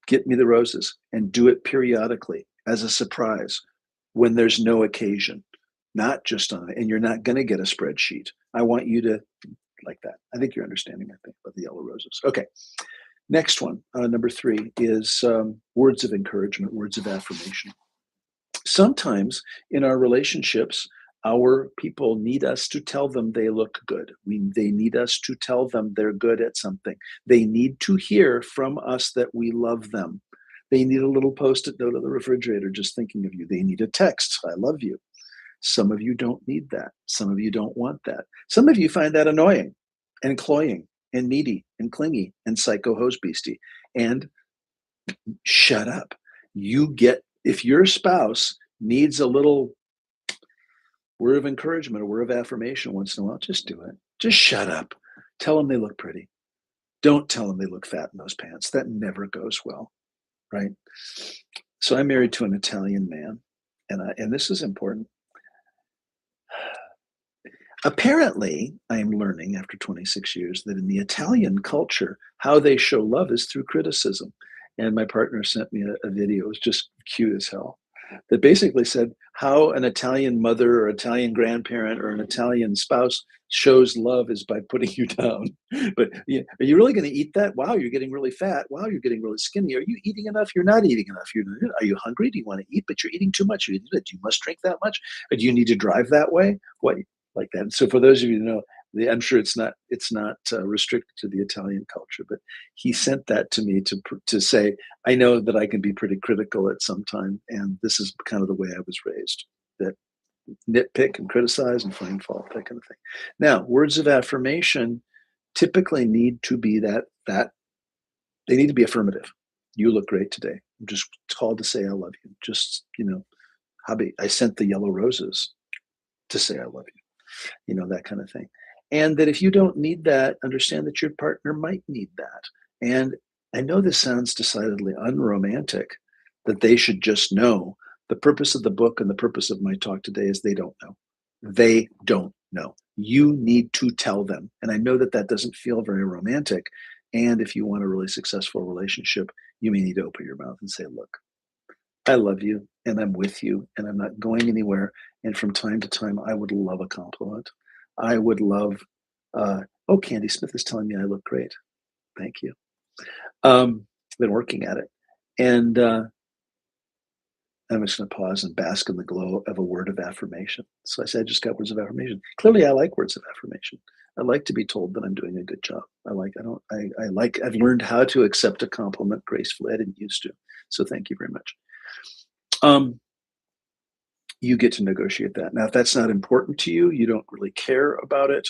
get me the roses and do it periodically as a surprise when there's no occasion, not just on it. And you're not going to get a spreadsheet. I want you to like that. I think you're understanding, I think, about the yellow roses. Okay. Next one, number 3, is words of encouragement, words of affirmation. Sometimes in our relationships, our people need us to tell them they look good. They need us to tell them they're good at something. They need to hear from us that we love them. They need a little post-it note on the refrigerator just thinking of you. They need a text, I love you. Some of you don't need that. Some of you don't want that. Some of you find that annoying and cloying and needy and clingy and psycho hose beastie. And shut up. If your spouse needs a little word of encouragement, a word of affirmation once in a while, just do it. Just shut up. Tell them they look pretty. Don't tell them they look fat in those pants. That never goes well, right? So I'm married to an Italian man, and this is important. Apparently, I am learning after 26 years that in the Italian culture, how they show love is through criticism. And my partner sent me a video, it was just cute as hell, that basically said how an Italian mother or Italian grandparent or an Italian spouse shows love is by putting you down. But yeah, are you really going to eat that? Wow, you're getting really fat. Wow, you're getting really skinny. Are you eating enough? You're not eating enough. Are you hungry? Do you want to eat? But you're eating too much. You must drink that much. Or do you need to drive that way? What? Like that. So for those of you who know, I'm sure it's not restricted to the Italian culture, but he sent that to me to say, I know that I can be pretty critical at some time, and this is kind of the way I was raised. That nitpick and criticize and find fault, that kind of thing. Now, words of affirmation typically need to be that they need to be affirmative. You look great today. I'm just called to say I love you. Just hubby, I sent the yellow roses to say I love you. That kind of thing. And that if you don't need that, understand that your partner might need that. And I know this sounds decidedly unromantic, that they should just know. The purpose of the book and the purpose of my talk today is they don't know. They don't know. You need to tell them. And I know that that doesn't feel very romantic. And if you want a really successful relationship, you may need to open your mouth and say, look, I love you and I'm with you and I'm not going anywhere. And from time to time, I would love a compliment. I would love, oh, Candy Smith is telling me I look great. Thank you. Been working at it. And I'm just going to pause and bask in the glow of a word of affirmation. So I said, I just got words of affirmation. Clearly, I like words of affirmation. I like to be told that I'm doing a good job. I've learned how to accept a compliment gracefully. I didn't used to. So thank you very much. You get to negotiate that. Now, if that's not important to you, you don't really care about it.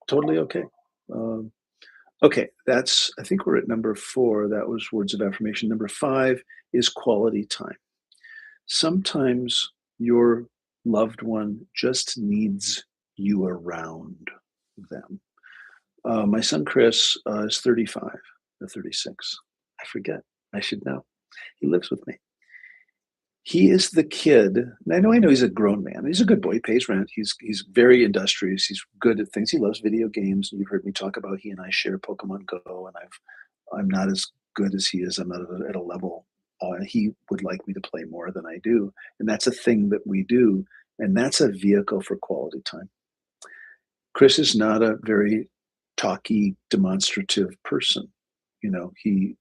Totally okay. Okay, I think we're at number 4. That was words of affirmation. Number 5 is quality time. Sometimes your loved one just needs you around them. My son Chris is 35 or 36. I forget. I should know. He lives with me. He is the kid. And I know he's a grown man. He's a good boy. He pays rent. He's very industrious. He's good at things. He loves video games. And you've heard me talk about he and I share Pokemon Go. And I'm not as good as he is. I'm not at a level. He would like me to play more than I do. And that's a thing that we do. And that's a vehicle for quality time. Chris is not a very talky, demonstrative person. He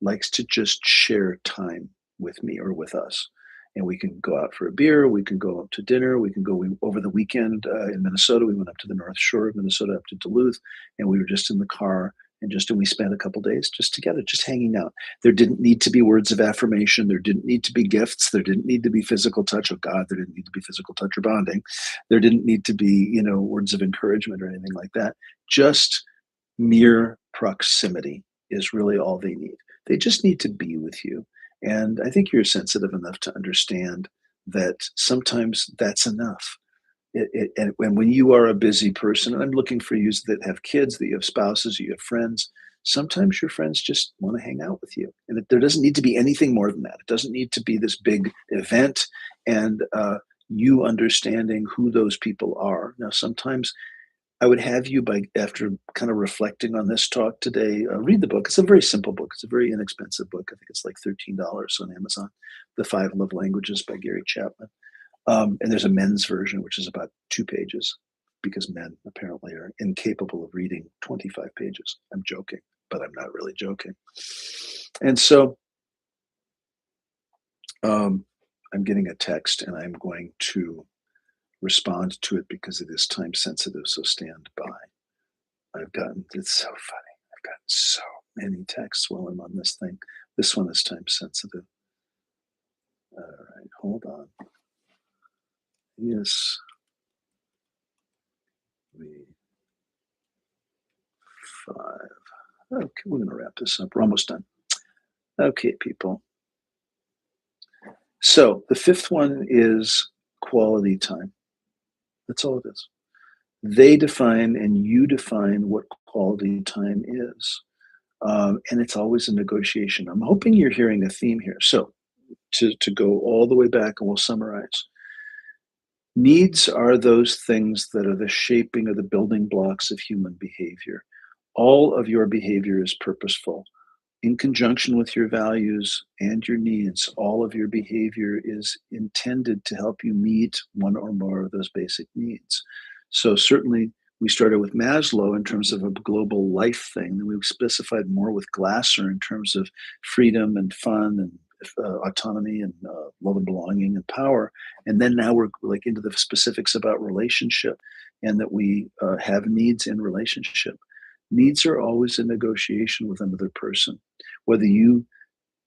likes to just share time with me or with us. And we can go out for a beer. We can go up to dinner. We can go over the weekend in Minnesota. We went up to the North Shore of Minnesota, up to Duluth, and we were just in the car and we spent a couple days just together, just hanging out. There didn't need to be words of affirmation. There didn't need to be gifts. There didn't need to be physical touch. Oh God, there didn't need to be physical touch or bonding. There didn't need to be, words of encouragement or anything like that. Just mere proximity is really all they need. They just need to be with you. And I think you're sensitive enough to understand that sometimes that's enough. And when you are a busy person, and I'm looking for you that have kids, that you have spouses, you have friends, sometimes your friends just want to hang out with you. And there doesn't need to be anything more than that. It doesn't need to be this big event and you understanding who those people are. Now, sometimes I would have you, after kind of reflecting on this talk today, read the book. It's a very simple book. It's a very inexpensive book. I think it's like $13 on Amazon. The 5 Love Languages by Gary Chapman. And there's a men's version, which is about 2 pages, because men apparently are incapable of reading 25 pages. I'm joking, but I'm not really joking. And so I'm getting a text, and I'm going to respond to it because it is time sensitive, so stand by. It's so funny. I've gotten so many texts while I'm on this thing. This one is time sensitive. All right, hold on. Yes. 5. Okay, we're going to wrap this up. We're almost done. Okay, people. So the 5th one is quality time. That's all it is. They define and you define what quality time is. And it's always a negotiation. I'm hoping you're hearing a theme here. So to go all the way back, and we'll summarize. Needs are those things that are the shaping of the building blocks of human behavior. All of your behavior is purposeful. In conjunction with your values and your needs, all of your behavior is intended to help you meet one or more of those basic needs. So certainly we started with Maslow in terms of a global life thing, then we specified more with Glasser in terms of freedom and fun and autonomy and love and belonging and power. And then now we're like into the specifics about relationship, and that we have needs in relationship. Needs are always a negotiation with another person, whether you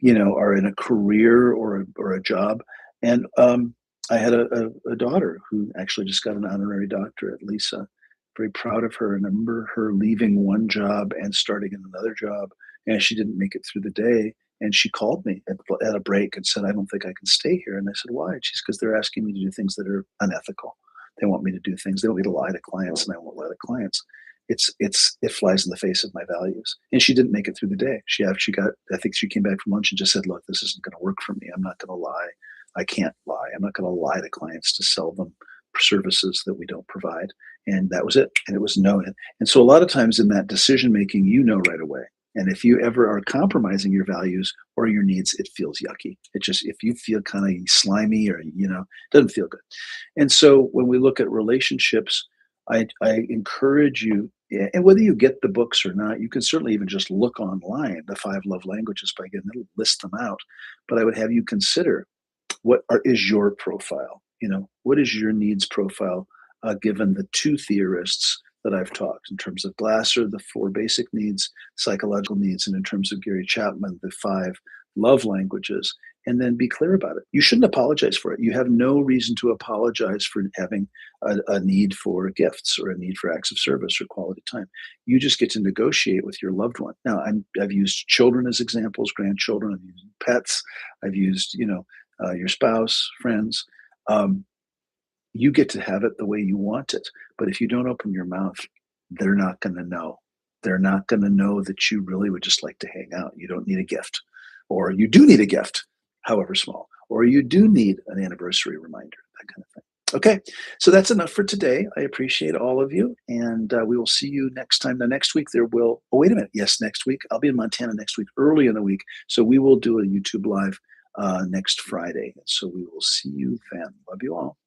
are in a career or a job. And I had a daughter who actually just got an honorary doctorate, Lisa. Very proud of her. And I remember her leaving one job and starting in another job, and she didn't make it through the day. And she called me at a break and said, I don't think I can stay here. And I said, why? She's because they're asking me to do things that are unethical. They want me to do things. They want me to lie to clients, and I won't lie to clients. It flies in the face of my values. And she didn't make it through the day. I think she came back from lunch and just said, look, this isn't going to work for me. I'm not going to lie. I can't lie. I'm not going to lie to clients to sell them services that we don't provide. And that was it. And it was no. And so a lot of times in that decision making, you know right away. And if you ever are compromising your values or your needs, it feels yucky. It just, if you feel kind of slimy or, it doesn't feel good. And so when we look at relationships, I encourage you, and whether you get the books or not, you can certainly even just look online, the five love languages by again, it'll list them out. But I would have you consider is your profile? What is your needs profile given the two theorists that I've talked in terms of Glasser, the four basic needs, psychological needs, and in terms of Gary Chapman, the five love languages, and then be clear about it. You shouldn't apologize for it. You have no reason to apologize for having a need for gifts or a need for acts of service or quality time. You just get to negotiate with your loved one. Now, I've used children as examples, grandchildren, I've used pets, I've used, your spouse, friends. You get to have it the way you want it. But if you don't open your mouth, they're not going to know. They're not going to know that you really would just like to hang out. You don't need a gift, or you do need a gift, however small, or you do need an anniversary reminder, that kind of thing. Okay, so that's enough for today. I appreciate all of you, and we will see you next time. Now, next week oh, wait a minute. Yes, next week. I'll be in Montana next week, early in the week. So we will do a YouTube Live next Friday. So we will see you then. Love you all.